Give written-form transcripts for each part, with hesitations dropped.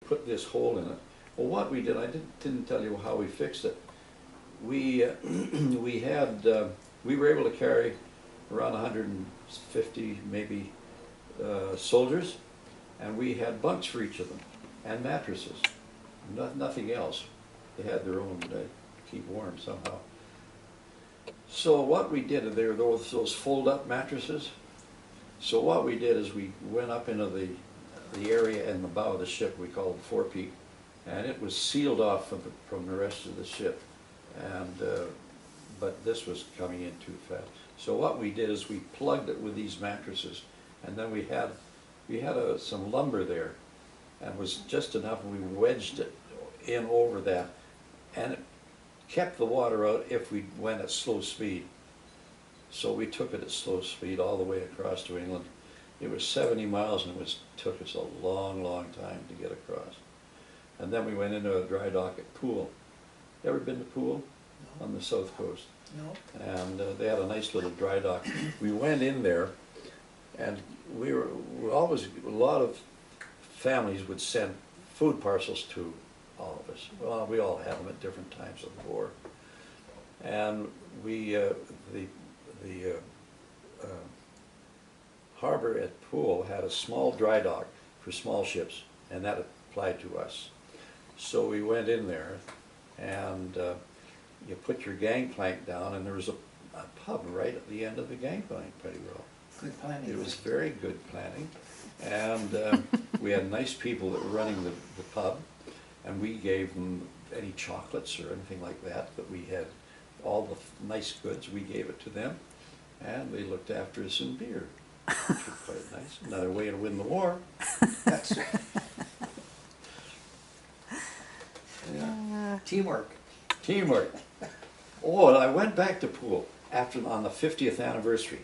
put this hole in it. Well, what we did, I didn't tell you how we fixed it. We we were able to carry around 150 maybe soldiers, and we had bunks for each of them and mattresses. Nothing else. They had their own to keep warm somehow. So what we did, there were those fold-up mattresses. So what we did is we went up into the area in the bow of the ship we called the forepeak, and it was sealed off from the rest of the ship. And but this was coming in too fast. So what we did is we plugged it with these mattresses, and then we had some lumber there, and it was just enough, and we wedged it in over that, and it kept the water out if we went at slow speed. So we took it at slow speed all the way across to England. It was 70 miles, and it took us a long, long time to get across. And then we went into a dry dock at Poole. You ever been to Poole? No. On the south coast? No. And they had a nice little dry dock. We went in there, and we always, a lot of families would send food parcels to all of us. Well, we all had them at different times of the war. And the harbor at Poole had a small dry dock for small ships, and that applied to us. So we went in there, and you put your gangplank down, and there was a pub right at the end of the gangplank pretty well. Good planning. It was very good planning. And we had nice people that were running the pub, and we gave them any chocolates or anything like that, that we had all the nice goods, we gave it to them, and they looked after us in beer, which was quite nice. Another way to win the war. That's yeah. Teamwork. Teamwork. Oh, and I went back to Poole on the 50th anniversary,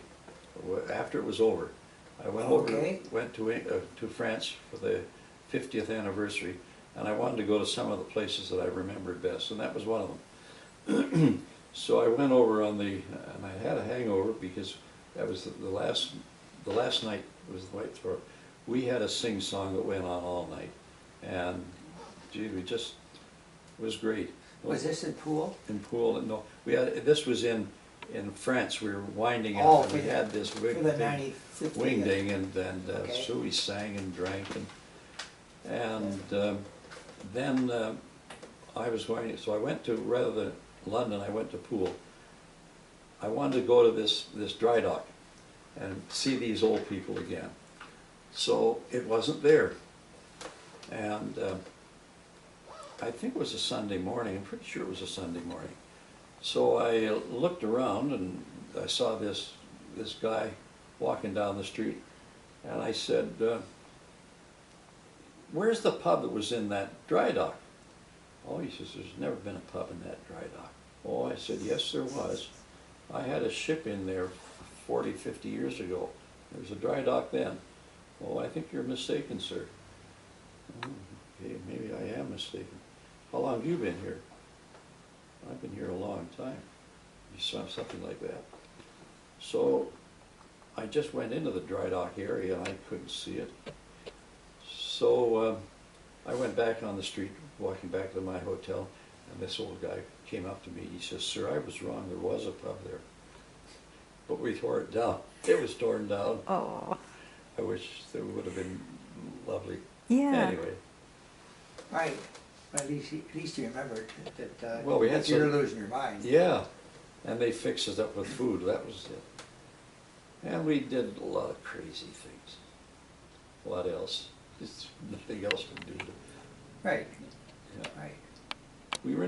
after it was over. I went went to France for the 50th anniversary, and I wanted to go to some of the places that I remembered best, and that was one of them. So I went over and I had a hangover because that was the last night was the White Throat. We had a sing-song that went on all night, and gee, it was great. Was this in Poole? In Poole, no, this was in France. We were winding up, and we had this big wingding, and Suey sang and drank, and then I was going. So I went to, rather than London, I went to Poole. I wanted to go to this dry dock and see these old people again. So it wasn't there, and I think it was a Sunday morning. I'm pretty sure it was a Sunday morning. So I looked around, and I saw this guy walking down the street, and I said, "Where's the pub that was in that dry dock?" Oh, he says, "There's never been a pub in that dry dock." Oh, I said, "Yes, there was. I had a ship in there 40, 50 years ago. There was a dry dock then." "Oh, I think you're mistaken, sir." "Oh, okay, maybe I am mistaken. How long have you been here?" "I've been here a long time." You saw something like that. So I just went into the dry dock area, and I couldn't see it. So I went back on the street, walking back to my hotel, and this old guy came up to me. He says, "Sir, I was wrong. There was a pub there, but we tore it down." It was torn down. Oh. I wish there would have been lovely. Yeah. Anyway. Right. At least you remembered that Well, we had you're losing your mind. Yeah, and they fixed us up with food. That was it. And we did a lot of crazy things. What else? Just nothing else to do. Right. Yeah. Right. We were in